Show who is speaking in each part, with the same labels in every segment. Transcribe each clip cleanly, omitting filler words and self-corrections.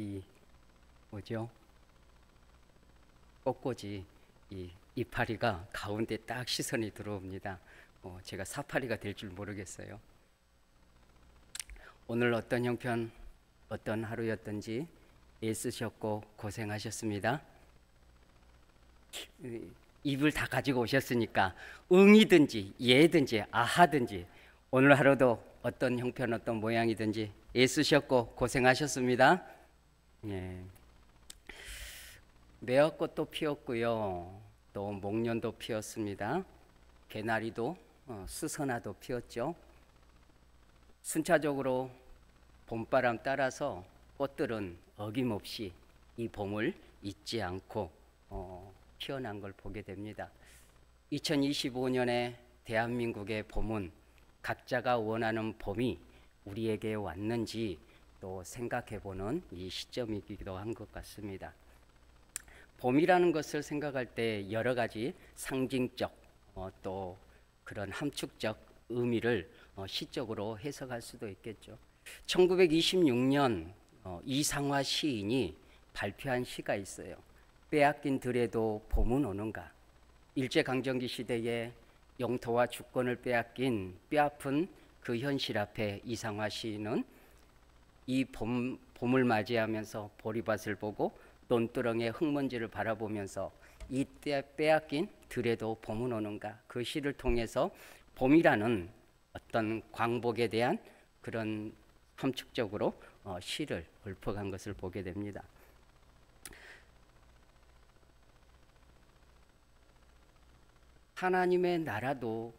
Speaker 1: 이 뭐죠? 꽃꽂이 이 이파리가 가운데 딱 시선이 들어옵니다. 제가 사파리가 될 줄 모르겠어요. 오늘 어떤 형편, 어떤 하루였던지 애쓰셨고 고생하셨습니다. 입을 다 가지고 오셨으니까 응이든지 예든지 아하든지 오늘 하루도 어떤 형편, 어떤 모양이든지 애쓰셨고 고생하셨습니다. 예. 매화꽃도 피었고요. 또 목련도 피었습니다. 개나리도 수선화도 피었죠. 순차적으로 봄바람 따라서 꽃들은 어김없이 이 봄을 잊지 않고 피어난 걸 보게 됩니다. 2025년의 대한민국의 봄은 각자가 원하는 봄이 우리에게 왔는지 또 생각해보는 이 시점이기도 한 것 같습니다. 봄이라는 것을 생각할 때 여러 가지 상징적 또 그런 함축적 의미를 시적으로 해석할 수도 있겠죠. 1926년 이상화 시인이 발표한 시가 있어요. 빼앗긴 들에도 봄은 오는가. 일제강점기 시대에 영토와 주권을 빼앗긴 뼈아픈 그 현실 앞에 이상화 시인은 이 봄을 맞이하면서 보리밭을 보고 논두렁의 흙먼지를 바라보면서 이때 빼앗긴 들에도 봄은 오는가, 그 시를 통해서 봄이라는 어떤 광복에 대한 그런 함축적으로 시를 읊어간 것을 보게 됩니다. 하나님의 나라도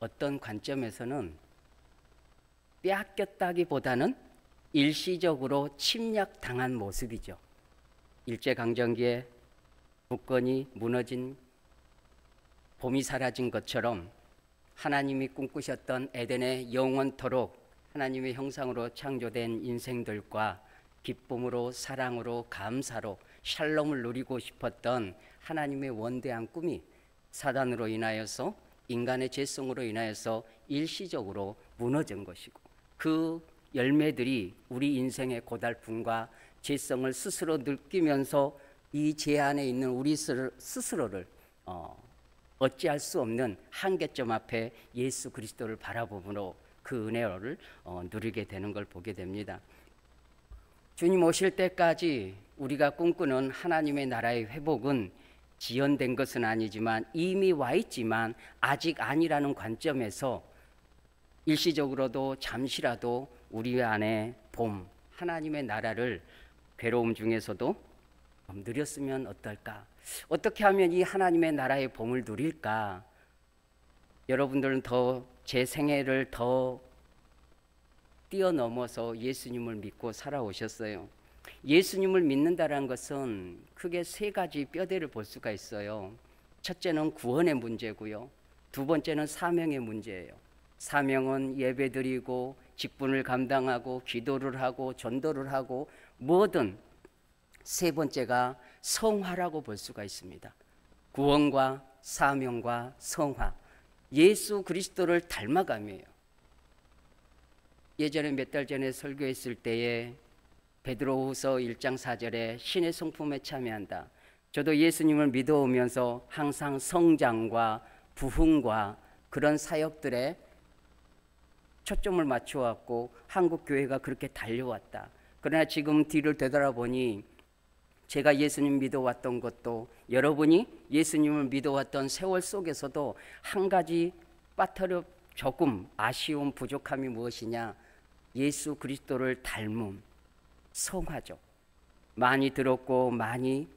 Speaker 1: 어떤 관점에서는 빼앗겼다기보다는 일시적으로 침략당한 모습이죠. 일제강점기에 국권이 무너진 봄이 사라진 것처럼 하나님이 꿈꾸셨던 에덴의 영원토록 하나님의 형상으로 창조된 인생들과 기쁨으로 사랑으로 감사로 샬롬을 누리고 싶었던 하나님의 원대한 꿈이 사단으로 인하여서 인간의 죄성으로 인하여서 일시적으로 무너진 것이고 그 열매들이 우리 인생의 고달픔과 죄성을 스스로 느끼면서 이 죄 안에 있는 우리 스스로를 어찌할 수 없는 한계점 앞에 예수 그리스도를 바라보므로 그 은혜를 누리게 되는 걸 보게 됩니다. 주님 오실 때까지 우리가 꿈꾸는 하나님의 나라의 회복은 지연된 것은 아니지만 이미 와 있지만 아직 아니라는 관점에서 일시적으로도 잠시라도 우리 안에 봄, 하나님의 나라를 괴로움 중에서도 누렸으면 어떨까? 어떻게 하면 이 하나님의 나라의 봄을 누릴까? 여러분들은 더 제 생애를 더 뛰어넘어서 예수님을 믿고 살아오셨어요. 예수님을 믿는다는 것은 크게 세 가지 뼈대를 볼 수가 있어요. 첫째는 구원의 문제고요. 두 번째는 사명의 문제예요. 사명은 예배드리고 직분을 감당하고 기도를 하고 전도를 하고 뭐든. 세 번째가 성화라고 볼 수가 있습니다. 구원과 사명과 성화, 예수 그리스도를 닮아감이에요. 예전에 몇 달 전에 설교했을 때에 베드로후서 1장 4절에 신의 성품에 참여한다. 저도 예수님을 믿어오면서 항상 성장과 부흥과 그런 사역들에 초점을 맞춰왔고 한국 교회가 그렇게 달려왔다. 그러나 지금 뒤를 되돌아보니 제가 예수님 믿어왔던 것도 여러분이 예수님을 믿어왔던 세월 속에서도 한 가지 빠뜨려 조금 아쉬운 부족함이 무엇이냐? 예수 그리스도를 닮음, 성화죠. 많이 들었고 많이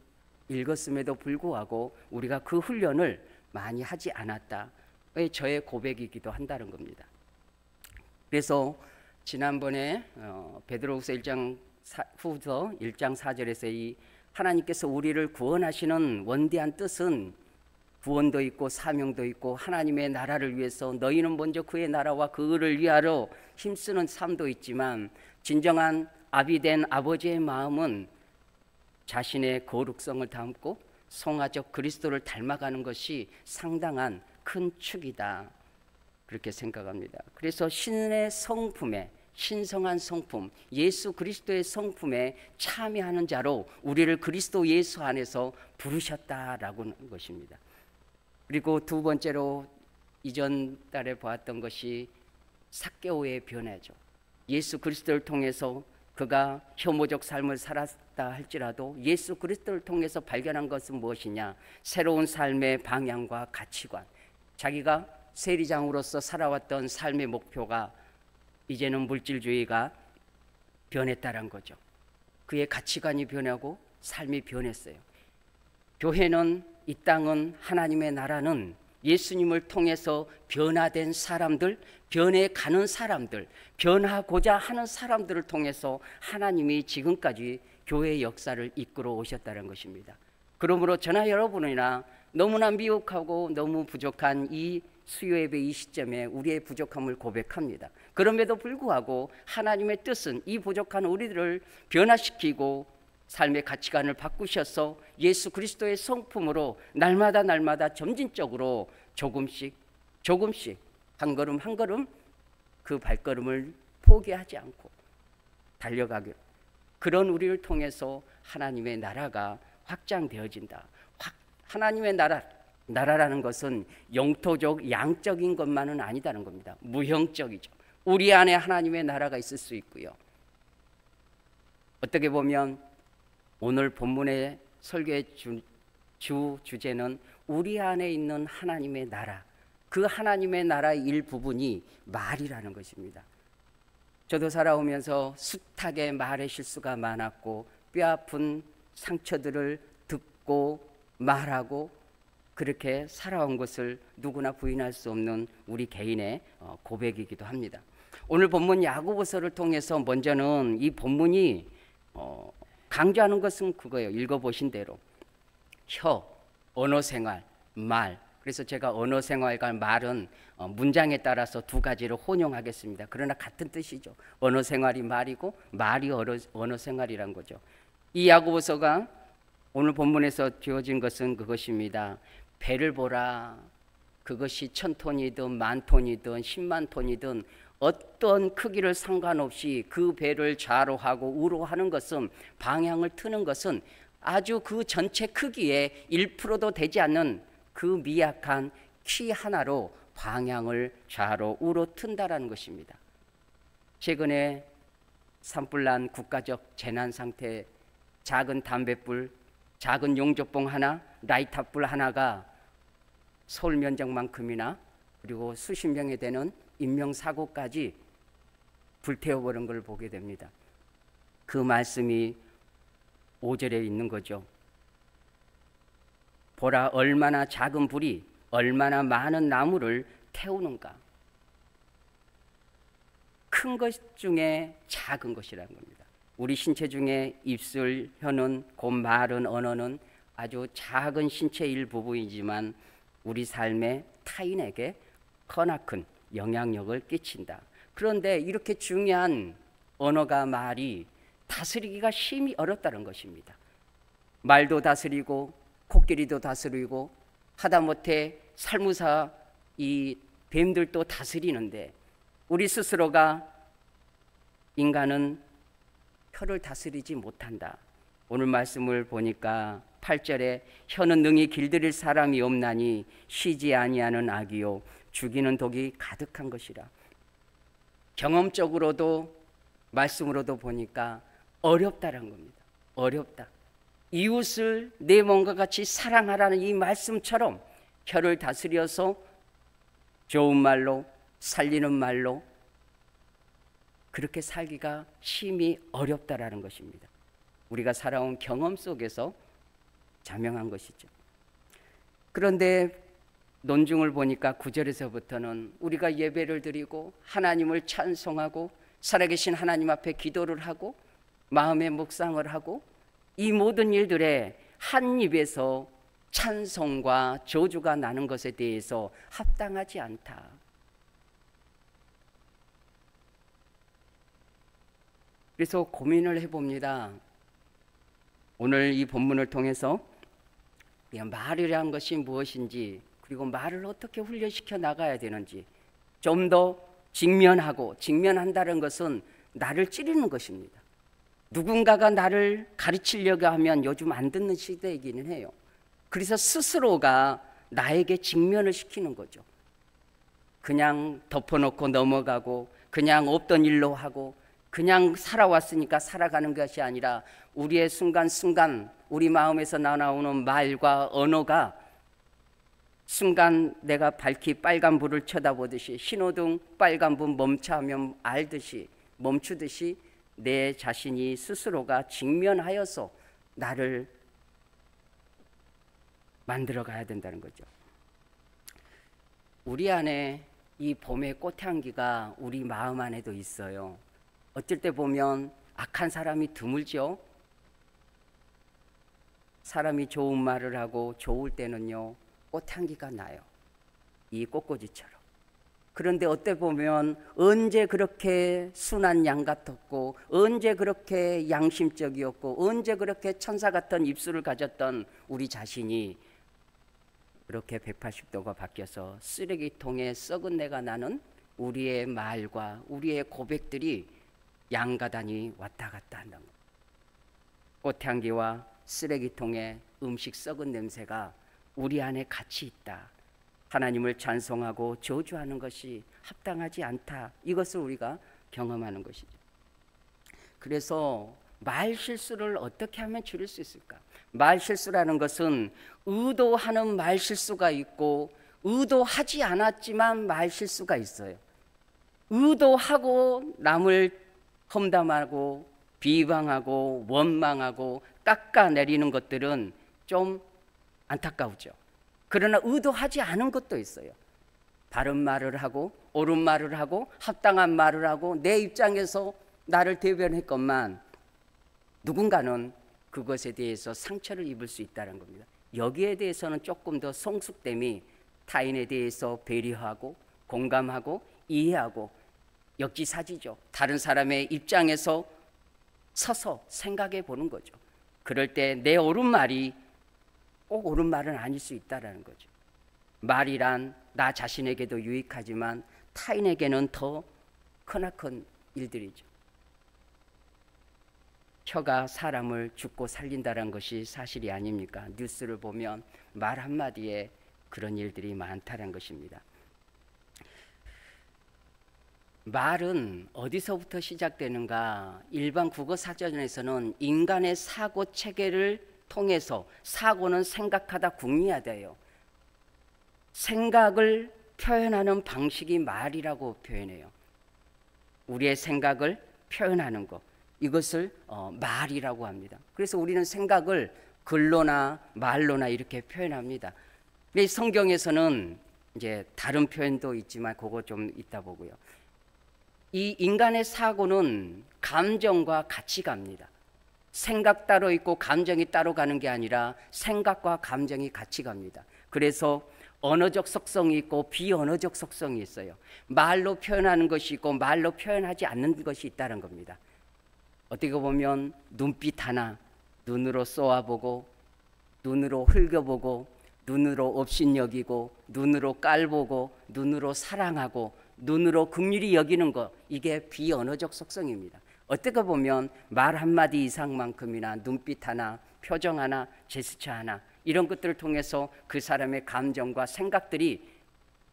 Speaker 1: 읽었음에도 불구하고 우리가 그 훈련을 많이 하지 않았다. 저의 고백이기도 한다는 겁니다. 그래서 지난번에 베드로후서 1장 4절에서 이 하나님께서 우리를 구원하시는 원대한 뜻은 구원도 있고 사명도 있고 하나님의 나라를 위해서 너희는 먼저 그의 나라와 그 의를 위하러 힘쓰는 삶도 있지만 진정한 아비된 아버지의 마음은 자신의 거룩성을 담고 성화적 그리스도를 닮아가는 것이 상당한 큰 축이다. 그렇게 생각합니다. 그래서 신의 성품에 신성한 성품, 예수 그리스도의 성품에 참여하는 자로 우리를 그리스도 예수 안에서 부르셨다라고 하는 것입니다. 그리고 두 번째로 이전 달에 보았던 것이 삭개오의 변화죠. 예수 그리스도를 통해서 그가 혐오적 삶을 살았다 할지라도 예수 그리스도를 통해서 발견한 것은 무엇이냐? 새로운 삶의 방향과 가치관. 자기가 세리장으로서 살아왔던 삶의 목표가 이제는 물질주의가 변했다는 거죠. 그의 가치관이 변하고 삶이 변했어요. 교회는, 이 땅은, 하나님의 나라는 예수님을 통해서 변화된 사람들, 변해가는 사람들, 변하고자 하는 사람들을 통해서 하나님이 지금까지 교회의 역사를 이끌어 오셨다는 것입니다. 그러므로 저나 여러분이나 너무나 미혹하고 너무 부족한 이 수요예배 이 시점에 우리의 부족함을 고백합니다. 그럼에도 불구하고 하나님의 뜻은 이 부족한 우리들을 변화시키고 삶의 가치관을 바꾸셔서 예수 그리스도의 성품으로 날마다 점진적으로 조금씩 한 걸음 한 걸음 그 발걸음을 포기하지 않고 달려가길, 그런 우리를 통해서 하나님의 나라가 확장되어진다. 하나님의 나라라는 것은 영토적 양적인 것만은 아니다는 겁니다. 무형적이죠. 우리 안에 하나님의 나라가 있을 수 있고요. 어떻게 보면 오늘 본문의 설교의 주제는 우리 안에 있는 하나님의 나라, 그 하나님의 나라의 일부분이 말이라는 것입니다. 저도 살아오면서 숱하게 말의 실수가 많았고 뼈아픈 상처들을 듣고 말하고 그렇게 살아온 것을 누구나 부인할 수 없는 우리 개인의 고백이기도 합니다. 오늘 본문 야고보서를 통해서 먼저는 이 본문이 강조하는 것은 그거예요. 읽어보신 대로 언어생활, 말. 그래서 제가 언어생활과 말은 문장에 따라서 두 가지로 혼용하겠습니다. 그러나 같은 뜻이죠. 언어생활이 말이고 말이 언어생활이란 거죠. 이 야고보서가 오늘 본문에서 주어진 것은 그것입니다. 배를 보라. 그것이 1000톤이든 10,000톤이든 10만 톤이든 어떤 크기를 상관없이 그 배를 좌로하고 우로하는 것은, 방향을 트는 것은 아주 그 전체 크기의 1%도 되지 않는 그 미약한 키 하나로 방향을 좌로 우로 튼다라는 것입니다. 최근에 산불난 국가적 재난 상태, 작은 담뱃불, 작은 용접봉 하나, 라이터불 하나가 서울 면적만큼이나 그리고 수십 명에 되는 인명사고까지 불태워버린 걸 보게 됩니다. 그 말씀이 5절에 있는 거죠. 보라, 얼마나 작은 불이 얼마나 많은 나무를 태우는가. 큰 것 중에 작은 것이라는 겁니다. 우리 신체 중에 입술, 혀는, 곧 말은, 언어는 아주 작은 신체 일부분이지만 우리 삶의 타인에게 크나큰 영향력을 끼친다. 그런데 이렇게 중요한 언어가, 말이 다스리기가 심히 어렵다는 것입니다. 말도 다스리고 코끼리도 다스리고 하다못해 살무사 이 뱀들도 다스리는데 우리 스스로가, 인간은 혀를 다스리지 못한다. 오늘 말씀을 보니까 8절에 혀는 능히 길들일 사람이 없나니 쉬지 아니하는 악이요 죽이는 독이 가득한 것이라. 경험적으로도 말씀으로도 보니까 어렵다는 겁니다. 어렵다. 이웃을 내 몸과 같이 사랑하라는 이 말씀처럼 혀를 다스려서 좋은 말로, 살리는 말로 그렇게 살기가 심히 어렵다라는 것입니다. 우리가 살아온 경험 속에서 자명한 것이죠. 그런데 논중을 보니까 9절에서부터는 우리가 예배를 드리고 하나님을 찬송하고 살아계신 하나님 앞에 기도를 하고 마음의 묵상을 하고 이 모든 일들에 한 입에서 찬송과 저주가 나는 것에 대해서 합당하지 않다. 그래서 고민을 해봅니다. 오늘 이 본문을 통해서 말이라는 것이 무엇인지, 그리고 말을 어떻게 훈련시켜 나가야 되는지 좀 더 직면한다는 것은 나를 찌르는 것입니다. 누군가가 나를 가르치려고 하면 요즘 안 듣는 시대이기는 해요. 그래서 스스로가 나에게 직면을 시키는 거죠. 그냥 덮어놓고 넘어가고 그냥 없던 일로 하고 그냥 살아왔으니까 살아가는 것이 아니라 우리의 순간순간 우리 마음에서 나오는 말과 언어가 순간 내가 밝히 빨간불을 쳐다보듯이 신호등 빨간불 멈춰하면 멈추듯이 내 자신이 스스로가 직면하여서 나를 만들어 가야 된다는 거죠. 우리 안에 이 봄의 꽃향기가 우리 마음 안에도 있어요. 어쩔 때 보면 악한 사람이 드물죠. 사람이 좋은 말을 하고 좋을 때는요 꽃향기가 나요. 이 꽃꽂이처럼. 그런데 어때 보면 언제 그렇게 순한 양 같았고 언제 그렇게 양심적이었고 언제 그렇게 천사 같은 입술을 가졌던 우리 자신이 그렇게 180도가 바뀌어서 쓰레기통에 썩은 내가 나는 우리의 말과 우리의 고백들이 양가단이 왔다 갔다 한다는 거예요. 꽃향기와 쓰레기통에 음식 썩은 냄새가 우리 안에 같이 있다. 하나님을 찬송하고 저주하는 것이 합당하지 않다. 이것을 우리가 경험하는 것이죠. 그래서 말 실수를 어떻게 하면 줄일 수 있을까? 말 실수라는 것은 의도하는 말 실수가 있고 의도하지 않았지만 말 실수가 있어요. 의도하고 남을 험담하고 비방하고 원망하고 깎아내리는 것들은 좀 안타까우죠. 그러나 의도하지 않은 것도 있어요. 바른 말을 하고 옳은 말을 하고 합당한 말을 하고 내 입장에서 나를 대변했건만 누군가는 그것에 대해서 상처를 입을 수 있다는 겁니다. 여기에 대해서는 조금 더 성숙됨이 타인에 대해서 배려하고 공감하고 이해하고 역지사지죠. 다른 사람의 입장에서 서서 생각해 보는 거죠. 그럴 때 내 옳은 말이 꼭 옳은 말은 아닐 수 있다는 거죠. 말이란 나 자신에게도 유익하지만 타인에게는 더 크나큰 일들이죠. 혀가 사람을 죽고 살린다는 것이 사실이 아닙니까? 뉴스를 보면 말 한마디에 그런 일들이 많다는 것입니다. 말은 어디서부터 시작되는가? 일반 국어 사전에서는 인간의 사고 체계를 통해서 사고는 생각하다 궁리하다요. 생각을 표현하는 방식이 말이라고 표현해요. 우리의 생각을 표현하는 것. 이것을 말이라고 합니다. 그래서 우리는 생각을 글로나 말로나 이렇게 표현합니다. 근데 성경에서는 이제 다른 표현도 있지만 그거 좀 이따 보고요. 이 인간의 사고는 감정과 같이 갑니다. 생각 따로 있고 감정이 따로 가는 게 아니라 생각과 감정이 같이 갑니다. 그래서 언어적 속성이 있고 비언어적 속성이 있어요. 말로 표현하는 것이 있고 말로 표현하지 않는 것이 있다는 겁니다. 어떻게 보면 눈빛 하나 눈으로 쏘아보고 눈으로 흘겨보고 눈으로 업신여기고 눈으로 깔보고 눈으로 사랑하고 눈으로 긍휼히 여기는 것, 이게 비언어적 속성입니다. 어떻게 보면 말 한마디 이상만큼이나 눈빛 하나, 표정 하나, 제스처 하나 이런 것들을 통해서 그 사람의 감정과 생각들이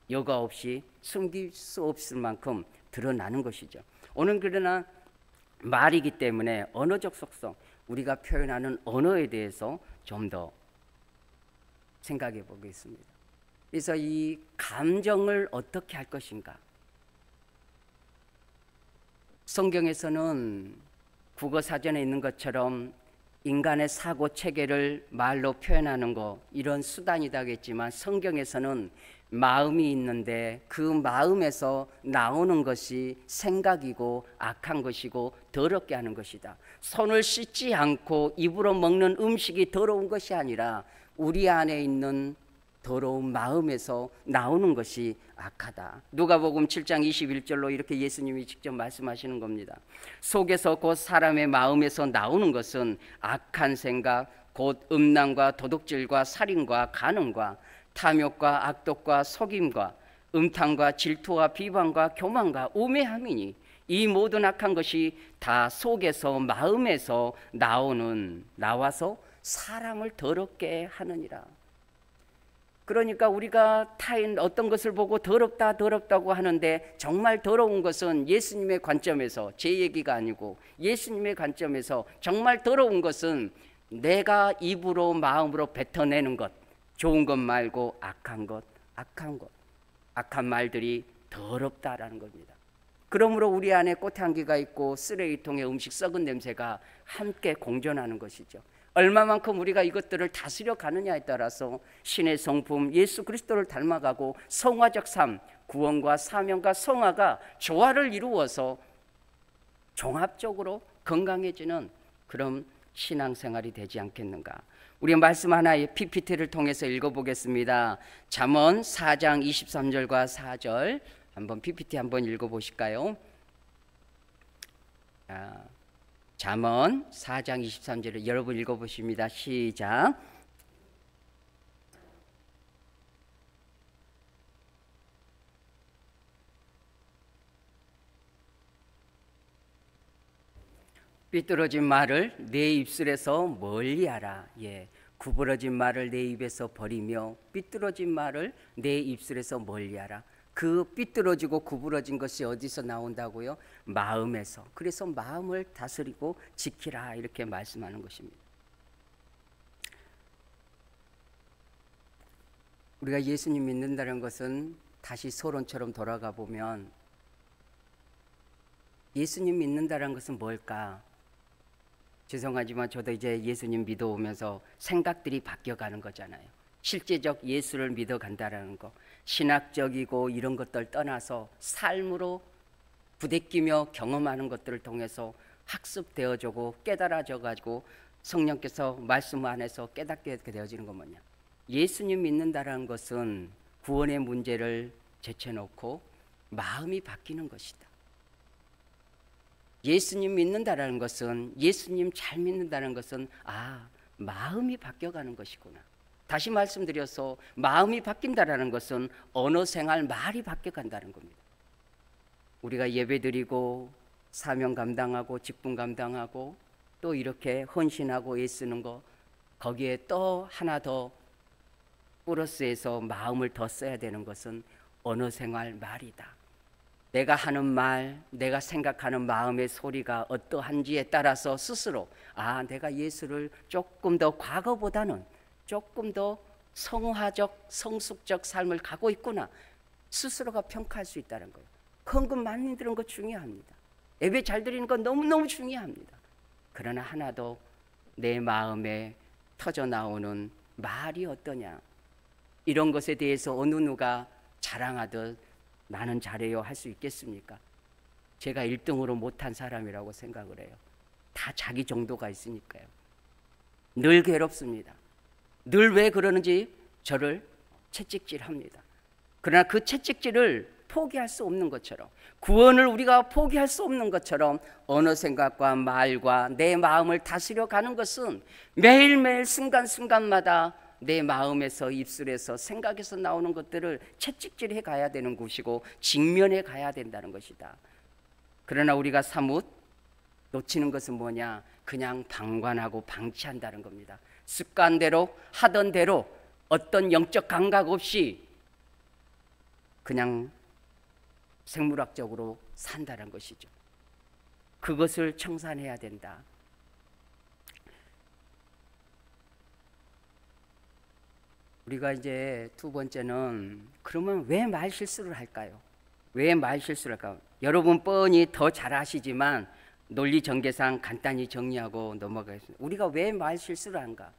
Speaker 1: 여과 없이 숨길 수 없을 만큼 드러나는 것이죠. 오늘 그러나 말이기 때문에 언어적 속성, 우리가 표현하는 언어에 대해서 좀 더 생각해 보겠습니다. 그래서 이 감정을 어떻게 할 것인가? 성경에서는 국어 사전에 있는 것처럼 인간의 사고 체계를 말로 표현하는 것, 이런 수단이다 하겠지만 성경에서는 마음이 있는데 그 마음에서 나오는 것이 생각이고 악한 것이고 더럽게 하는 것이다. 손을 씻지 않고 입으로 먹는 음식이 더러운 것이 아니라 우리 안에 있는 더러운 마음에서 나오는 것이 악하다. 누가복음 7장 21절로 이렇게 예수님이 직접 말씀하시는 겁니다. 속에서 곧 사람의 마음에서 나오는 것은 악한 생각, 곧 음란과 도둑질과 살인과 간음과 탐욕과 악독과 속임과 음탕과 질투와 비방과 교만과 우매함이니 이 모든 악한 것이 다 속에서 마음에서 나와서 사람을 더럽게 하느니라. 그러니까 우리가 타인 어떤 것을 보고 더럽다고 하는데 정말 더러운 것은 예수님의 관점에서, 제 얘기가 아니고 예수님의 관점에서 정말 더러운 것은 내가 입으로 마음으로 뱉어내는 것, 좋은 것 말고 악한 말들이 더럽다라는 겁니다. 그러므로 우리 안에 꽃향기가 있고 쓰레기통에 음식 썩은 냄새가 함께 공존하는 것이죠. 얼마만큼 우리가 이것들을 다스려 가느냐에 따라서 신의 성품 예수 그리스도를 닮아가고 성화적 삶, 구원과 사명과 성화가 조화를 이루어서 종합적으로 건강해지는 그런 신앙생활이 되지 않겠는가. 우리 말씀 하나의 PPT를 통해서 읽어보겠습니다. 잠언 4장 23절과 4절 한번 PPT 한번 읽어보실까요? 잠언 4장 23절을 여러분 읽어보십니다. 시작. 삐뚤어진 말을 내 입술에서 멀리하라. 구부러진 말을 내 입에서 버리며 삐뚤어진 말을 내 입술에서 멀리하라. 그 삐뚤어지고 구부러진 것이 어디서 나온다고요? 마음에서. 그래서 마음을 다스리고 지키라 이렇게 말씀하는 것입니다. 우리가 예수님 믿는다는 것은 다시 서론처럼 돌아가 보면 예수님 믿는다는 것은 뭘까? 죄송하지만 저도 이제 예수님 믿어오면서 생각들이 바뀌어가는 거잖아요. 실제적 예수를 믿어간다는 거, 신학적이고 이런 것들 떠나서 삶으로 부대끼며 경험하는 것들을 통해서 학습되어지고 깨달아져가지고 성령께서 말씀 안에서 깨닫게 되어지는 건 뭐냐? 예수님 믿는다는 것은 구원의 문제를 제쳐놓고 마음이 바뀌는 것이다. 예수님 믿는다는 것은, 예수님 잘 믿는다는 것은 마음이 바뀌어가는 것이구나. 다시 말씀드려서 마음이 바뀐다는 것은 언어 생활, 말이 바뀌어간다는 겁니다. 우리가 예배드리고 사명 감당하고 직분 감당하고 또 이렇게 헌신하고 애쓰는 거, 거기에 또 하나 더 플러스해서 마음을 더 써야 되는 것은 언어 생활, 말이다. 내가 하는 말, 내가 생각하는 마음의 소리가 어떠한지에 따라서 스스로 내가 예수를 조금 더 과거보다는 조금 더 성화적, 성숙적 삶을 가고 있구나. 스스로가 평가할 수 있다는 거예요. 헌금 많이 드리는 거 중요합니다. 예배 잘 드리는 건 너무너무 중요합니다. 그러나 하나 더 내 마음에 터져나오는 말이 어떠냐. 이런 것에 대해서 어느 누가 자랑하듯 나는 잘해요 할 수 있겠습니까? 제가 1등으로 못한 사람이라고 생각을 해요. 다 자기 정도가 있으니까요. 늘 괴롭습니다. 늘 왜 그러는지 저를 채찍질합니다. 그러나 그 채찍질을 포기할 수 없는 것처럼, 구원을 우리가 포기할 수 없는 것처럼 언어 생각과 말과 내 마음을 다스려 가는 것은 매일매일 순간순간마다 내 마음에서, 입술에서, 생각에서 나오는 것들을 채찍질해 가야 되는 것이고 직면해 가야 된다는 것이다. 그러나 우리가 사뭇 놓치는 것은 뭐냐? 그냥 방관하고 방치한다는 겁니다. 습관대로 하던 대로 어떤 영적 감각 없이 그냥 생물학적으로 산다는 것이죠. 그것을 청산해야 된다. 우리가 이제 두 번째는 그러면 왜 말실수를 할까요? 왜 말실수를 할까요? 여러분 뻔히 더 잘 아시지만 논리 전개상 간단히 정리하고 넘어가겠습니다. 우리가 왜 말실수를 한가?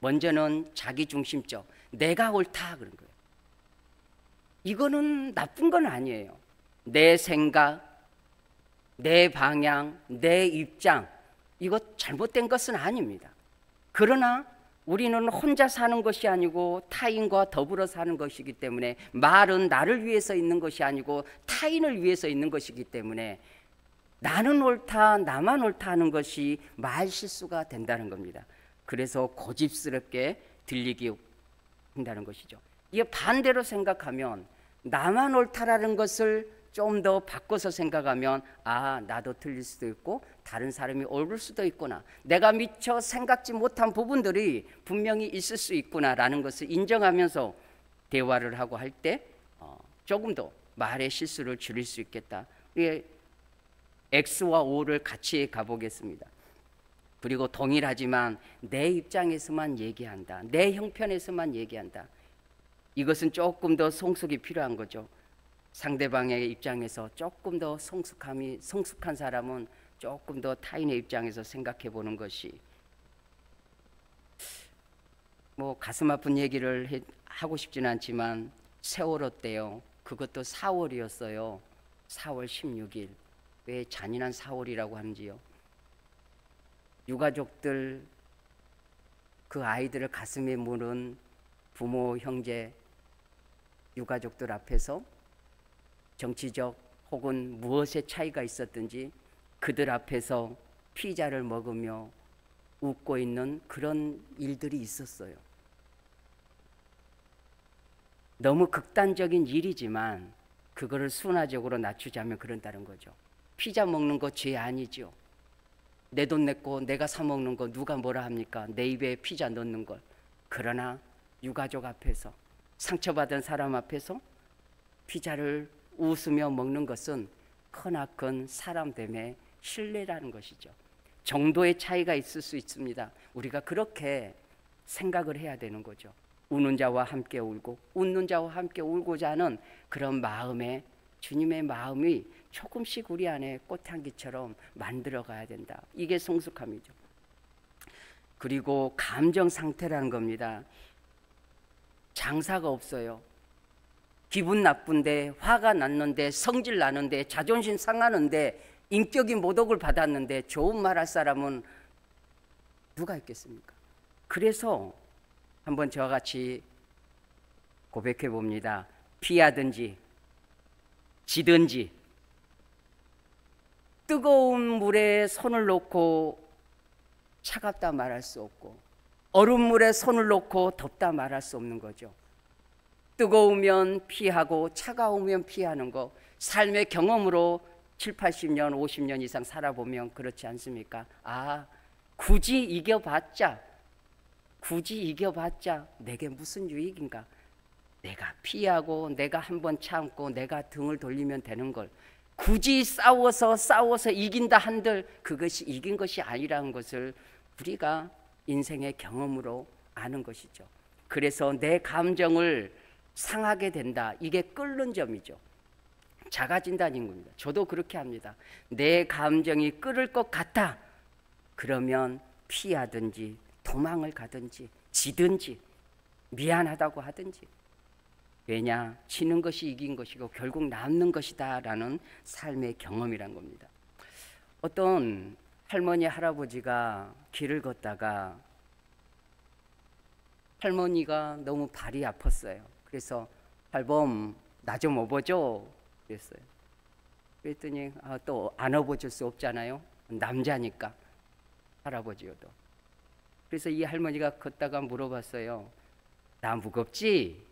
Speaker 1: 먼저는 자기중심적, 내가 옳다 그런 거예요. 이거는 나쁜 건 아니에요. 내 생각, 내 방향, 내 입장, 이거 잘못된 것은 아닙니다. 그러나 우리는 혼자 사는 것이 아니고 타인과 더불어 사는 것이기 때문에, 말은 나를 위해서 있는 것이 아니고 타인을 위해서 있는 것이기 때문에 나는 옳다, 나만 옳다 하는 것이 말실수가 된다는 겁니다. 그래서 고집스럽게 들리게 한다는 것이죠. 이게 반대로 생각하면 나만 옳다라는 것을 좀 더 바꿔서 생각하면, 아, 나도 틀릴 수도 있고 다른 사람이 옳을 수도 있구나, 내가 미처 생각지 못한 부분들이 분명히 있을 수 있구나라는 것을 인정하면서 대화를 하고 할 때 조금 더 말의 실수를 줄일 수 있겠다. X와 O를 같이 가보겠습니다. 그리고 동일하지만 내 입장에서만 얘기한다, 내 형편에서만 얘기한다. 이것은 조금 더 성숙이 필요한 거죠. 상대방의 입장에서 조금 더 성숙한 사람은 조금 더 타인의 입장에서 생각해 보는 것이, 뭐 가슴 아픈 얘기를 하고 싶지는 않지만 세월호 때요, 그것도 4월이었어요. 4월 16일. 왜 잔인한 4월이라고 하는지요? 유가족들, 그 아이들을 가슴에 물은 부모, 형제, 유가족들 앞에서 정치적 혹은 무엇의 차이가 있었든지 그들 앞에서 피자를 먹으며 웃고 있는 그런 일들이 있었어요. 너무 극단적인 일이지만 그거를 순화적으로 낮추자면 그런다는 거죠. 피자 먹는 거 죄 아니죠. 내 돈 냈고 내가 사 먹는 거 누가 뭐라 합니까? 내 입에 피자 넣는 걸. 그러나 유가족 앞에서, 상처받은 사람 앞에서 피자를 웃으며 먹는 것은 크나큰 사람됨의 신뢰라는 것이죠. 정도의 차이가 있을 수 있습니다. 우리가 그렇게 생각을 해야 되는 거죠. 우는 자와 함께 울고 웃는 자와 함께 울고자 하는 그런 마음에, 주님의 마음이 조금씩 우리 안에 꽃향기처럼 만들어 가야 된다. 이게 성숙함이죠. 그리고 감정 상태라는 겁니다. 장사가 없어요. 기분 나쁜데, 화가 났는데, 성질 나는데, 자존심 상하는데, 인격이 모독을 받았는데 좋은 말 할 사람은 누가 있겠습니까? 그래서 한번 저와 같이 고백해 봅니다. 피하든지 지든지, 뜨거운 물에 손을 놓고 차갑다 말할 수 없고 얼음물에 손을 놓고 덥다 말할 수 없는 거죠. 뜨거우면 피하고 차가우면 피하는 거, 삶의 경험으로 7, 80년, 50년 이상 살아보면 그렇지 않습니까? 아, 굳이 이겨봤자 내게 무슨 유익인가? 내가 피하고 내가 한번 참고 내가 등을 돌리면 되는 걸, 굳이 싸워서 이긴다 한들 그것이 이긴 것이 아니라는 것을 우리가 인생의 경험으로 아는 것이죠. 그래서 내 감정을 상하게 된다, 이게 끓는 점이죠. 작아진다는 겁니다. 저도 그렇게 합니다. 내 감정이 끓을 것 같아, 그러면 피하든지 도망을 가든지 지든지 미안하다고 하든지. 왜냐? 지는 것이 이긴 것이고 결국 남는 것이다 라는 삶의 경험이란 겁니다. 어떤 할머니 할아버지가 길을 걷다가 할머니가 너무 발이 아팠어요. 그래서 할멈 나 좀 업어줘 그랬어요. 그랬더니 또 안 업어줄 수 없잖아요. 남자니까, 할아버지여도. 그래서 이 할머니가 걷다가 물어봤어요. 나 무겁지?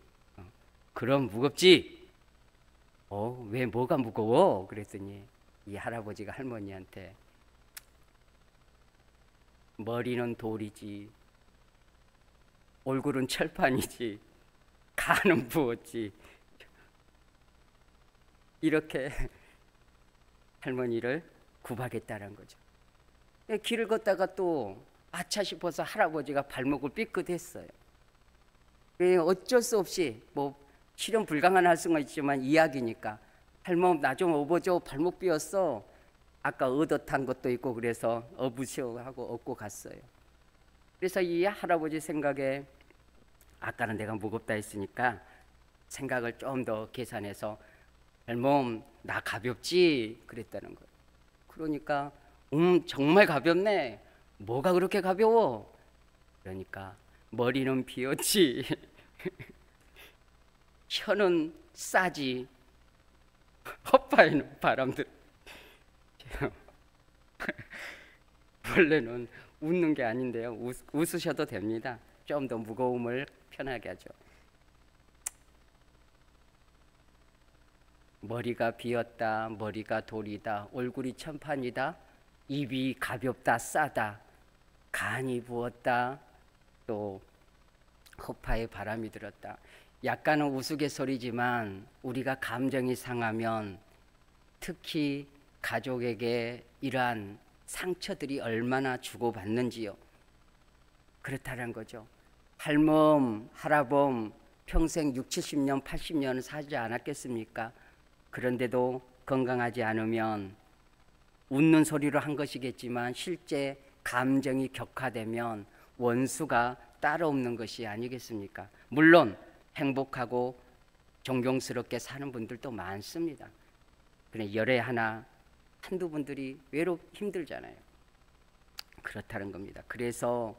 Speaker 1: 그럼 무겁지? 왜 뭐가 무거워? 그랬더니 이 할아버지가 할머니한테 머리는 돌이지, 얼굴은 철판이지, 간은 부었지, 이렇게 할머니를 구박했다는 거죠. 길을 걷다가 또 아차 싶어서 할아버지가 발목을 삐끗했어요. 어쩔 수 없이 뭐 실현 불가능한 할 수는 있지만 이야기니까, 할멈 나 좀 업어줘, 발목 삐었어. 아까 얻어탄 것도 있고 그래서 업으시오 하고 업고 갔어요. 그래서 이 할아버지 생각에 아까는 내가 무겁다 했으니까 생각을 좀 더 계산해서 할멈 나 가볍지? 그랬다는 거예요. 그러니까 정말 가볍네. 뭐가 그렇게 가벼워? 그러니까 머리는 비었지, 혀는 싸지, 헛바에는 바람들. 원래는 웃는 게 아닌데요. 웃으셔도 됩니다. 좀 더 무거움을 편하게 하죠. 머리가 비었다, 머리가 돌이다, 얼굴이 천판이다, 입이 가볍다, 싸다, 간이 부었다, 또 허파에 바람이 들었다. 약간은 우스갯소리지만 우리가 감정이 상하면 특히 가족에게 이러한 상처들이 얼마나 주고받는지요. 그렇다는 거죠. 할멈, 할아범 평생 60, 70년, 80년 살지 않았겠습니까? 그런데도 건강하지 않으면 웃는 소리로 한 것이겠지만 실제 감정이 격화되면 원수가 따로 없는 것이 아니겠습니까? 물론 행복하고 존경스럽게 사는 분들도 많습니다. 그냥 열에 한두 분들이 힘들잖아요. 그렇다는 겁니다. 그래서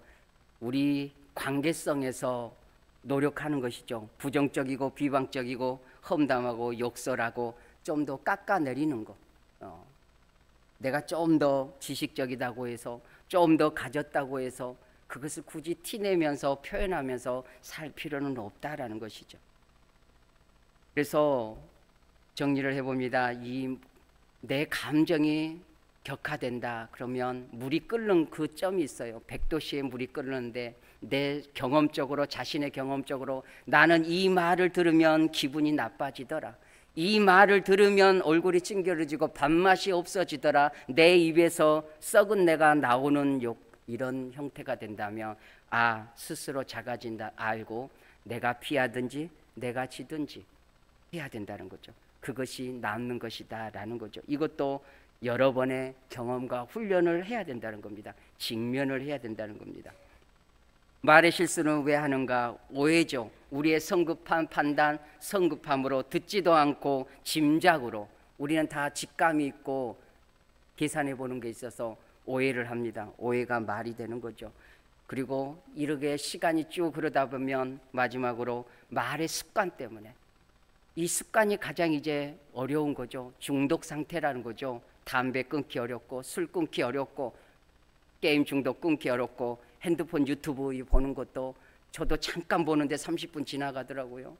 Speaker 1: 우리 관계성에서 노력하는 것이죠. 부정적이고 비방적이고 험담하고 욕설하고 좀 더 깎아내리는 것. 내가 좀 더 지식적이다고 해서 좀 더 가졌다고 해서 그것을 굳이 티내면서 표현하면서 살 필요는 없다라는 것이죠. 그래서 정리를 해봅니다. 내 감정이 격화된다 그러면 물이 끓는 그 점이 있어요. 100도씨에 물이 끓는데 내 경험적으로, 자신의 경험적으로 나는 이 말을 들으면 기분이 나빠지더라, 이 말을 들으면 얼굴이 찡그려지고 밥맛이 없어지더라, 내 입에서 썩은 내가 나오는 이런 형태가 된다면 스스로 작아진다 알고 내가 피하든지 내가 지든지 해야 된다는 거죠. 그것이 남는 것이다 라는 거죠. 이것도 여러 번의 경험과 훈련을 해야 된다는 겁니다. 직면을 해야 된다는 겁니다. 말의 실수는 왜 하는가? 오해죠. 우리의 성급한 판단, 성급함으로 듣지도 않고 짐작으로 우리는 다 직감이 있고 계산해 보는 게 있어서 오해를 합니다. 오해가 말이 되는 거죠. 그리고 이렇게 시간이 쭉 흐르다 보면 마지막으로 말의 습관 때문에, 이 습관이 가장 이제 어려운 거죠. 중독 상태라는 거죠. 담배 끊기 어렵고 술 끊기 어렵고 게임 중독 끊기 어렵고 핸드폰 유튜브 보는 것도 저도 잠깐 보는데 30분 지나가더라고요.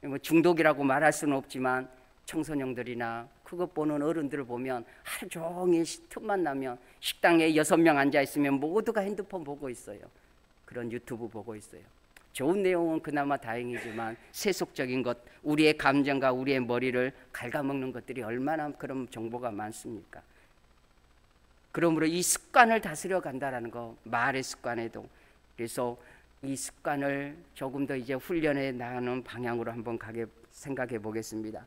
Speaker 1: 뭐 중독이라고 말할 수는 없지만 청소년들이나 그것 보는 어른들을 보면 하루 종일 틈만 나면 식당에 6명 앉아 있으면 모두가 핸드폰 보고 있어요. 그런 유튜브 보고 있어요. 좋은 내용은 그나마 다행이지만 세속적인 것, 우리의 감정과 우리의 머리를 갉아먹는 것들이 얼마나 그런 정보가 많습니까? 그러므로 이 습관을 다스려 간다라는 거, 말의 습관에도. 그래서 이 습관을 조금 더 이제 훈련해 나가는 방향으로 한번 생각해 보겠습니다.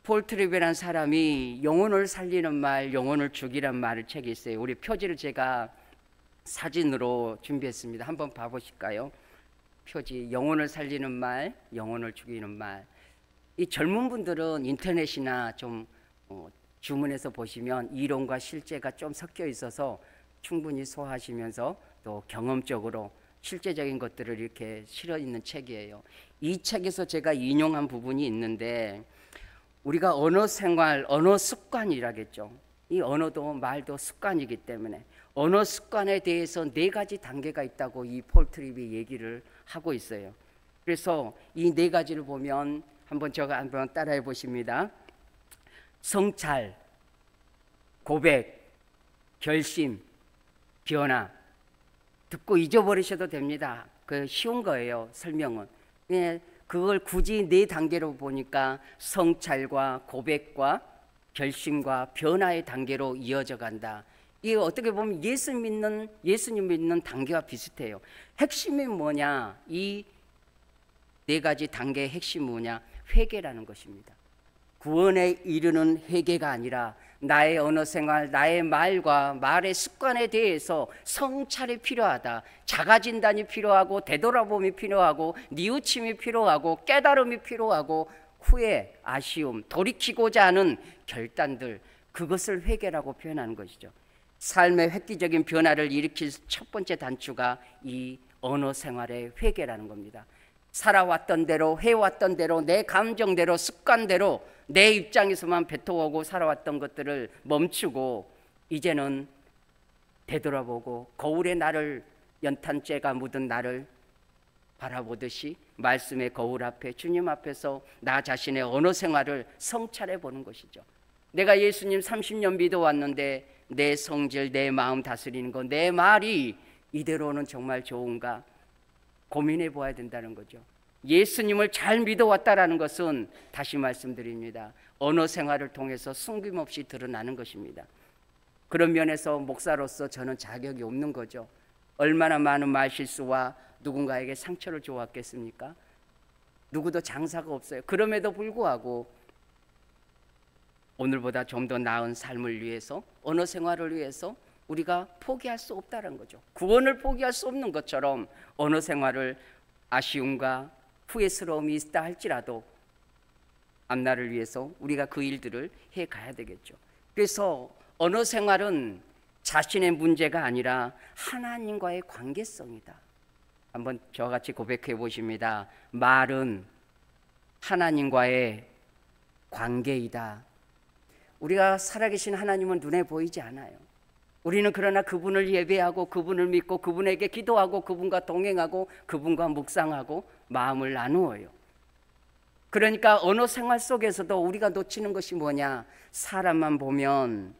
Speaker 1: 폴 트레비라는 사람이 영혼을 살리는 말, 영혼을 죽이란 말을 책에 있어요. 우리 표지를 제가 사진으로 준비했습니다. 한번 봐보실까요? 표지, 영혼을 살리는 말, 영혼을 죽이는 말. 이 젊은 분들은 인터넷이나 좀 주문해서 보시면 이론과 실제가 좀 섞여 있어서 충분히 소화하시면서 또 경험적으로 실제적인 것들을 이렇게 실어 있는 책이에요. 이 책에서 제가 인용한 부분이 있는데, 우리가 언어 생활, 언어 습관이라겠죠. 이 언어도 말도 습관이기 때문에 언어 습관에 대해서 4가지 단계가 있다고 이 폴 트립이 얘기를 하고 있어요. 그래서 이 4가지를 보면 한번 따라해 보십니다. 성찰, 고백, 결심, 변화. 듣고 잊어버리셔도 됩니다. 그 쉬운 거예요, 설명은. 그걸 굳이 4단계로 보니까 성찰과 고백과 결심과 변화의 단계로 이어져 간다. 이게 어떻게 보면 예수님 믿는 단계와 비슷해요. 핵심이 뭐냐? 이 4가지 단계의 핵심이 뭐냐? 회개라는 것입니다. 구원에 이르는 회개가 아니라 나의 언어 생활, 나의 말과 말의 습관에 대해서 성찰이 필요하다. 자가진단이 필요하고 되돌아봄이 필요하고 뉘우침이 필요하고 깨달음이 필요하고 후회, 아쉬움, 돌이키고자 하는 결단들, 그것을 회개라고 표현하는 것이죠. 삶의 획기적인 변화를 일으킬 첫 번째 단추가 이 언어 생활의 회개라는 겁니다. 살아왔던 대로, 해왔던 대로, 내 감정대로, 습관대로 내 입장에서만 뱉어오고 살아왔던 것들을 멈추고 이제는 되돌아보고 거울에 나를, 연탄재가 묻은 나를 바라보듯이 말씀의 거울 앞에 주님 앞에서 나 자신의 언어 생활을 성찰해 보는 것이죠. 내가 예수님 30년 믿어왔는데 내 성질, 내 마음 다스리는 거, 내 말이 이대로는 정말 좋은가 고민해 보아야 된다는 거죠. 예수님을 잘 믿어왔다라는 것은 다시 말씀드립니다. 언어 생활을 통해서 숨김없이 드러나는 것입니다. 그런 면에서 목사로서 저는 자격이 없는 거죠. 얼마나 많은 말실수와 누군가에게 상처를 주었겠습니까? 누구도 장사가 없어요. 그럼에도 불구하고 오늘보다 좀 더 나은 삶을 위해서, 언어 생활을 위해서 우리가 포기할 수 없다는 거죠. 구원을 포기할 수 없는 것처럼 언어 생활을 아쉬움과 후회스러움이 있다 할지라도 앞날을 위해서 우리가 그 일들을 해 가야 되겠죠. 그래서 언어 생활은 자신의 문제가 아니라 하나님과의 관계성이다. 한번 저와 같이 고백해 보십니다. 말은 하나님과의 관계이다. 우리가 살아계신 하나님은 눈에 보이지 않아요. 우리는 그러나 그분을 예배하고 그분을 믿고 그분에게 기도하고 그분과 동행하고 그분과 묵상하고 마음을 나누어요. 그러니까 언어 생활 속에서도 우리가 놓치는 것이 뭐냐? 사람만 보면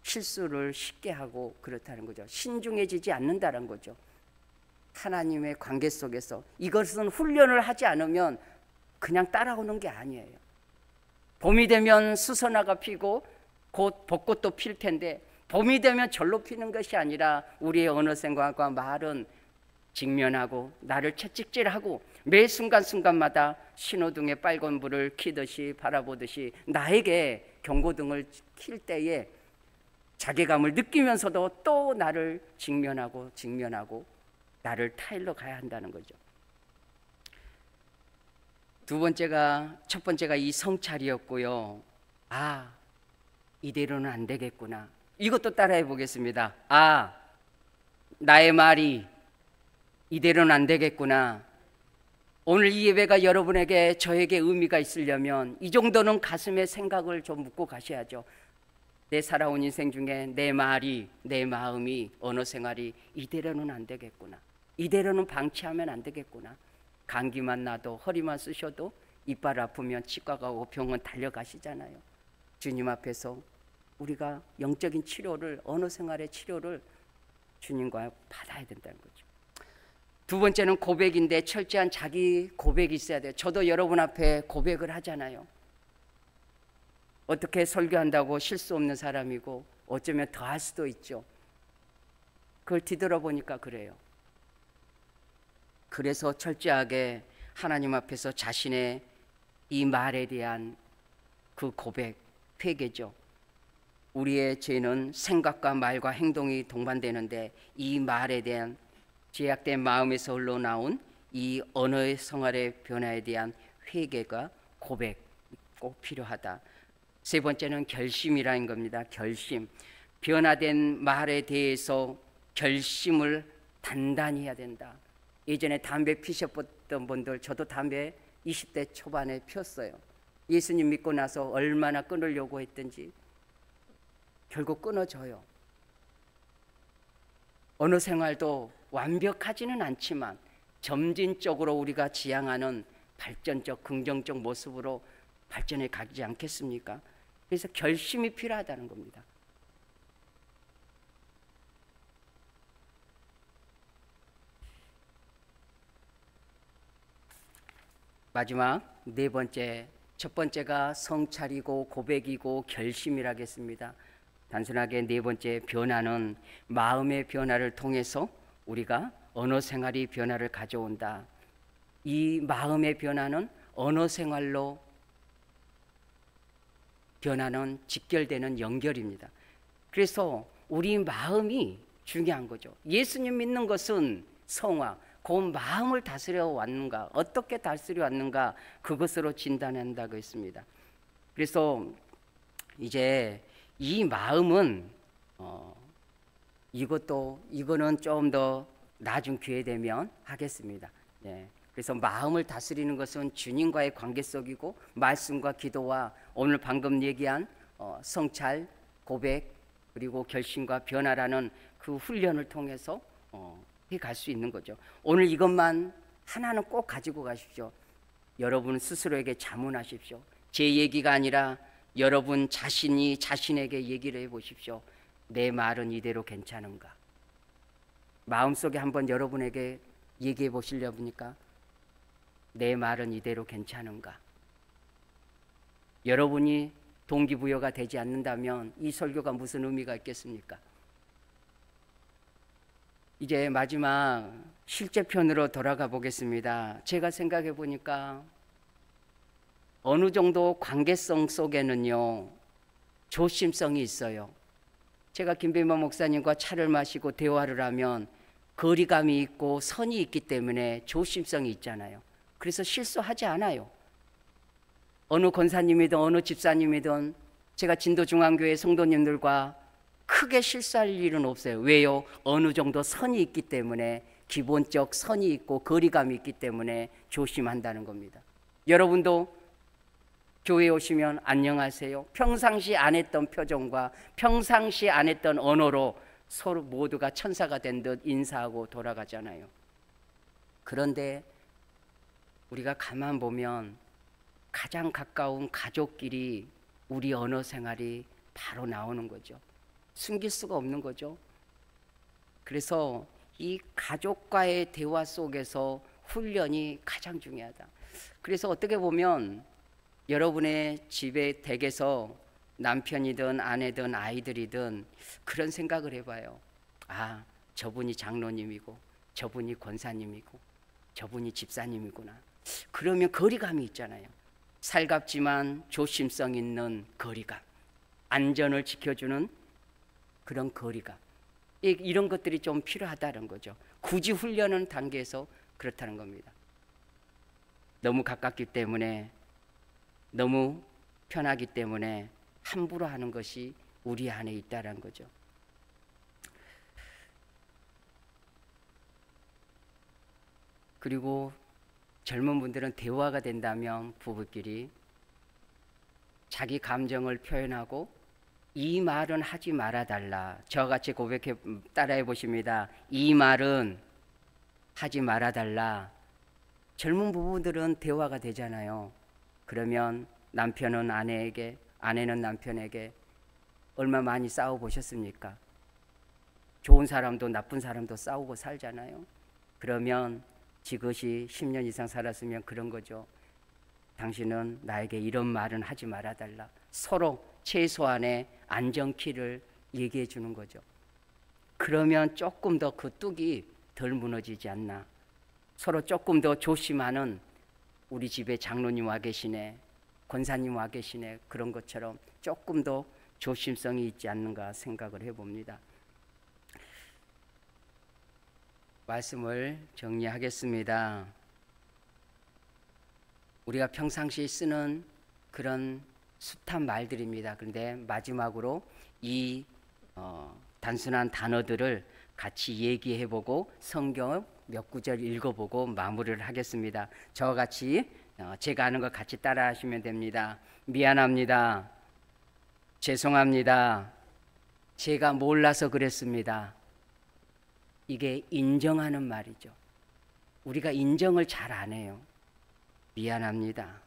Speaker 1: 실수를 쉽게 하고 그렇다는 거죠. 신중해지지 않는다는 거죠. 하나님의 관계 속에서 이것은 훈련을 하지 않으면 그냥 따라오는 게 아니에요. 봄이 되면 수선화가 피고 곧 벚꽃도 필 텐데 봄이 되면 절로 피는 것이 아니라 우리의 언어 생활과 말은 직면하고 나를 채찍질하고 매 순간순간마다 신호등에 빨간 불을 켜듯이 바라보듯이 나에게 경고등을 킬 때에 자괴감을 느끼면서도 또 나를 직면하고 나를 타일러 가야 한다는 거죠. 첫 번째가 이 성찰이었고요. 아, 이대로는 안 되겠구나. 이것도 따라해 보겠습니다. 아, 나의 말이 이대로는 안 되겠구나. 오늘 이 예배가 여러분에게 저에게 의미가 있으려면 이 정도는 가슴에 생각을 좀 묻고 가셔야죠. 내 살아온 인생 중에 내 말이, 내 마음이, 언어 생활이 이대로는 안 되겠구나. 이대로는 방치하면 안 되겠구나. 감기만 나도 허리만 쑤셔도 이빨 아프면 치과 가고 병원 달려가시잖아요. 주님 앞에서 우리가 영적인 치료를, 언어 생활의 치료를 주님과 받아야 된다는 거죠. 두 번째는 고백인데 철저한 자기 고백이 있어야 돼요. 저도 여러분 앞에 고백을 하잖아요. 어떻게 설교한다고 실수 없는 사람이고 어쩌면 더 할 수도 있죠. 그걸 뒤돌아보니까 그래요. 그래서 철저하게 하나님 앞에서 자신의 이 말에 대한 그 고백, 회개죠. 우리의 죄는 생각과 말과 행동이 동반되는데 이 말에 대한 제약된 마음에서 흘러나온 이 언어의 생활의 변화에 대한 회개가 고백 꼭 필요하다. 세 번째는 결심이라는 겁니다. 결심. 변화된 말에 대해서 결심을 단단히 해야 된다. 예전에 담배 피셨던 분들, 저도 담배 20대 초반에 폈어요. 예수님 믿고 나서 얼마나 끊으려고 했든지 결국 끊어져요. 언어 생활도 완벽하지는 않지만 점진적으로 우리가 지향하는 발전적, 긍정적 모습으로 발전해 가지 않겠습니까? 그래서 결심이 필요하다는 겁니다. 마지막 네 번째, 첫 번째가 성찰이고 고백이고 결심이라겠습니다. 단순하게 네 번째 변화는 마음의 변화를 통해서 우리가 언어 생활이 변화를 가져온다. 이 마음의 변화는 언어 생활로 변화는 직결되는 연결입니다. 그래서 우리 마음이 중요한 거죠. 예수님 믿는 것은 성화, 그 마음을 다스려 왔는가, 어떻게 다스려 왔는가, 그것으로 진단한다고 했습니다. 그래서 이제 이 마음은 이거는 좀 더 나중 기회 되면 하겠습니다. 네. 그래서 마음을 다스리는 것은 주님과의 관계 속이고 말씀과 기도와 오늘 방금 얘기한 성찰, 고백 그리고 결심과 변화라는 그 훈련을 통해서 해갈 수 있는 거죠. 오늘 이것만 하나는 꼭 가지고 가십시오. 여러분 스스로에게 자문하십시오. 제 얘기가 아니라 여러분 자신이 자신에게 얘기를 해보십시오. 내 말은 이대로 괜찮은가? 마음속에 한번 여러분에게 얘기해 보시려니까 내 말은 이대로 괜찮은가? 여러분이 동기부여가 되지 않는다면 이 설교가 무슨 의미가 있겠습니까? 이제 마지막 실제편으로 돌아가 보겠습니다. 제가 생각해 보니까 어느 정도 관계성 속에는요, 조심성이 있어요. 제가 김배만 목사님과 차를 마시고 대화를 하면 거리감이 있고 선이 있기 때문에 조심성이 있잖아요. 그래서 실수하지 않아요. 어느 권사님이든 어느 집사님이든 제가 진도중앙교회 성도님들과 크게 실수할 일은 없어요. 왜요? 어느 정도 선이 있기 때문에, 기본적 선이 있고 거리감이 있기 때문에 조심한다는 겁니다. 여러분도 교회에 오시면 안녕하세요, 평상시 안 했던 표정과 평상시 안 했던 언어로 서로 모두가 천사가 된 듯 인사하고 돌아가잖아요. 그런데 우리가 가만 보면 가장 가까운 가족끼리 우리 언어 생활이 바로 나오는 거죠. 숨길 수가 없는 거죠. 그래서 이 가족과의 대화 속에서 훈련이 가장 중요하다. 그래서 어떻게 보면 여러분의 집의 댁에서 남편이든 아내든 아이들이든 그런 생각을 해봐요. 아, 저분이 장로님이고 저분이 권사님이고 저분이 집사님이구나. 그러면 거리감이 있잖아요. 살갑지만 조심성 있는 거리감, 안전을 지켜주는 그런 거리감, 이런 것들이 좀 필요하다는 거죠. 굳이 훈련하는 단계에서 그렇다는 겁니다. 너무 가깝기 때문에, 너무 편하기 때문에 함부로 하는 것이 우리 안에 있다는 거죠. 그리고 젊은 분들은 대화가 된다면 부부끼리 자기 감정을 표현하고 이 말은 하지 말아달라. 저와 같이 고백해 따라해 보십니다. 이 말은 하지 말아달라. 젊은 부부들은 대화가 되잖아요. 그러면 남편은 아내에게, 아내는 남편에게 얼마 많이 싸워 보셨습니까? 좋은 사람도 나쁜 사람도 싸우고 살잖아요. 그러면 지그시 10년 이상 살았으면 그런 거죠. 당신은 나에게 이런 말은 하지 말아달라. 서로 최소한의 안전키를 얘기해 주는 거죠. 그러면 조금 더 그 뚝이 덜 무너지지 않나. 서로 조금 더 조심하는, 우리 집에 장로님 와 계시네, 권사님 와 계시네, 그런 것처럼 조금 더 조심성이 있지 않는가 생각을 해봅니다. 말씀을 정리하겠습니다. 우리가 평상시 쓰는 그런 숱한 말들입니다. 그런데 마지막으로 이 단순한 단어들을 같이 얘기해보고 성경 몇 구절 읽어보고 마무리를 하겠습니다. 저와 같이 제가 하는 거 같이 따라 하시면 됩니다. 미안합니다. 죄송합니다. 제가 몰라서 그랬습니다. 이게 인정하는 말이죠. 우리가 인정을 잘 안 해요. 미안합니다.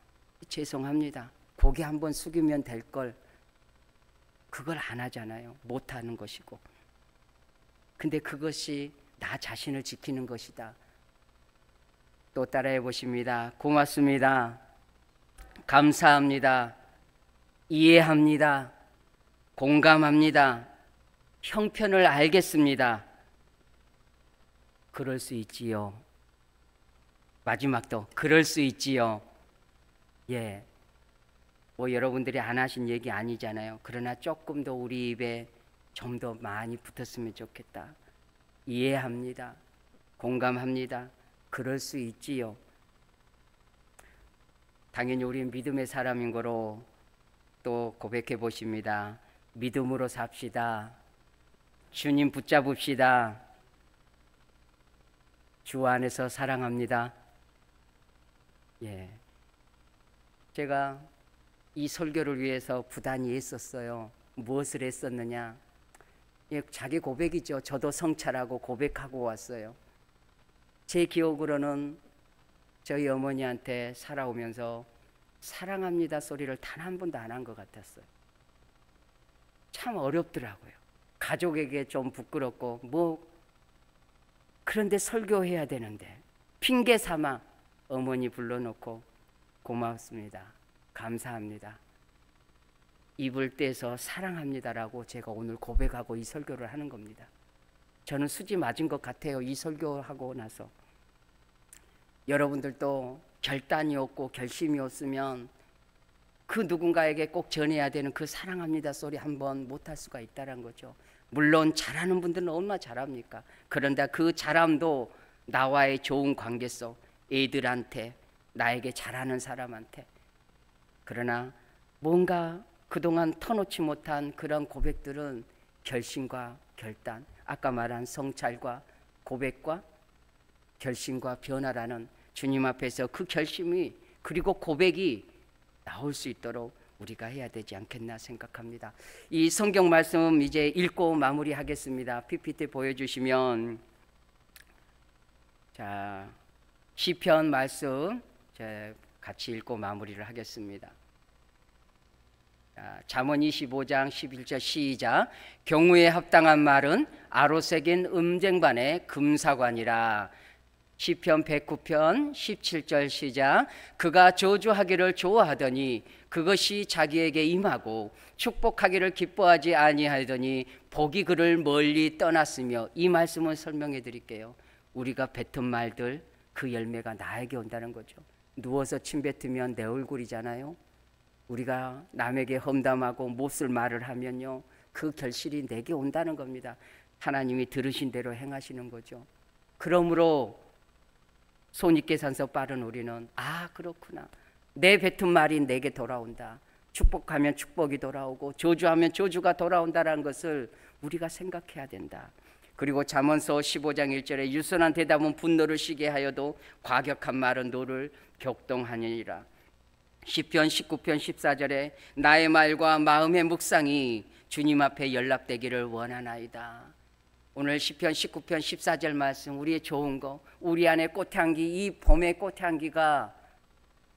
Speaker 1: 죄송합니다. 고개 한번 숙이면 될 걸, 그걸 안 하잖아요. 못하는 것이고. 근데 그것이 나 자신을 지키는 것이다. 또 따라해 보십니다. 고맙습니다. 감사합니다. 이해합니다. 공감합니다. 형편을 알겠습니다. 그럴 수 있지요. 마지막도 그럴 수 있지요. 예, 뭐 여러분들이 안 하신 얘기 아니잖아요. 그러나 조금 더 우리 입에 좀 더 많이 붙었으면 좋겠다. 이해합니다. 공감합니다. 그럴 수 있지요. 당연히 우리는 믿음의 사람인 거로 또 고백해 보십니다. 믿음으로 삽시다. 주님 붙잡읍시다. 주 안에서 사랑합니다. 예, 제가 이 설교를 위해서 부단히 애썼어요. 무엇을 했었느냐? 예, 자기 고백이죠. 저도 성찰하고 고백하고 왔어요. 제 기억으로는 저희 어머니한테 살아오면서 사랑합니다 소리를 단 한 번도 안 한 것 같았어요. 참 어렵더라고요. 가족에게 좀 부끄럽고 그런데 설교해야 되는데 핑계 삼아 어머니 불러놓고 고맙습니다, 감사합니다, 입을 떼서 사랑합니다라고 제가 오늘 고백하고 이 설교를 하는 겁니다. 저는 수지 맞은 것 같아요. 이 설교하고 나서 여러분들도 결단이 없고 결심이 없으면 그 누군가에게 꼭 전해야 되는 그 사랑합니다 소리 한번 못할 수가 있다는 거죠. 물론 잘하는 분들은 얼마나 잘합니까? 그런데 그 잘함도 나와의 좋은 관계 속 애들한테, 나에게 잘하는 사람한테. 그러나 뭔가 그동안 터놓지 못한 그런 고백들은 결심과 결단, 아까 말한 성찰과 고백과 결심과 변화라는 주님 앞에서 그 결심이 그리고 고백이 나올 수 있도록 우리가 해야 되지 않겠나 생각합니다. 이 성경 말씀 이제 읽고 마무리하겠습니다. PPT 보여주시면, 자, 시편 말씀 같이 읽고 마무리를 하겠습니다. 잠언 25장 11절 시작. 경우에 합당한 말은 아로새긴 음쟁반의 금사관이라. 시편 109편 17절 시작. 그가 저주하기를 좋아하더니 그것이 자기에게 임하고 축복하기를 기뻐하지 아니하더니 복이 그를 멀리 떠났으며. 이 말씀을 설명해 드릴게요. 우리가 뱉은 말들 그 열매가 나에게 온다는 거죠. 누워서 침 뱉으면 내 얼굴이잖아요. 우리가 남에게 험담하고 못쓸 말을 하면요, 그 결실이 내게 온다는 겁니다. 하나님이 들으신 대로 행하시는 거죠. 그러므로 손익계산서 빠른 우리는 그렇구나, 내 뱉은 말이 내게 돌아온다, 축복하면 축복이 돌아오고 저주하면 저주가 돌아온다는 것을 우리가 생각해야 된다. 그리고 잠언서 15장 1절에 유선한 대답은 분노를 쉬게 하여도 과격한 말은 노를 격동하느니라. 시편 19편 14절에 나의 말과 마음의 묵상이 주님 앞에 연락되기를 원하나이다. 오늘 시편 19편 14절 말씀, 우리의 좋은 거, 우리 안에 꽃향기, 이 봄의 꽃향기가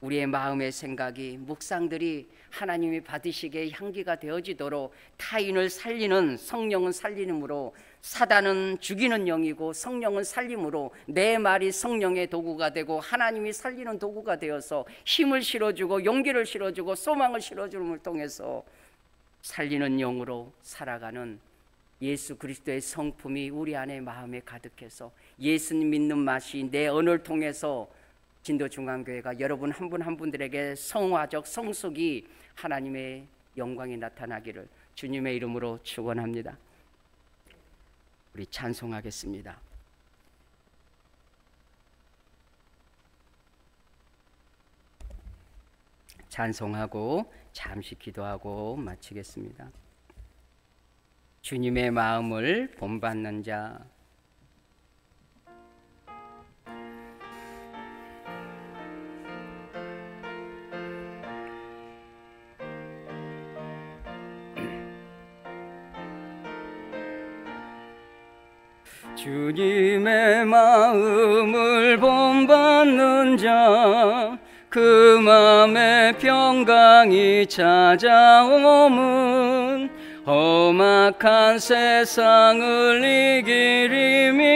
Speaker 1: 우리의 마음의 생각이, 묵상들이 하나님이 받으시기에 향기가 되어지도록 타인을 살리는, 성령은 살리므로, 사단은 죽이는 영이고 성령은 살림으로 내 말이 성령의 도구가 되고 하나님이 살리는 도구가 되어서 힘을 실어주고 용기를 실어주고 소망을 실어주는 통해서 살리는 영으로 살아가는 예수 그리스도의 성품이 우리 안에 마음에 가득해서 예수님 믿는 맛이 내 언어를 통해서 진도중앙교회가 여러분 한 분 한 분들에게 성화적 성숙이 하나님의 영광이 나타나기를 주님의 이름으로 축원합니다. 우리 찬송하겠습니다. 찬송하고 잠시 기도하고 마치겠습니다. 주님의 마음을 본받는 자. 주님의 마음을 본받는 자, 그 마음에 평강이 찾아오면 험악한 세상을 이기리니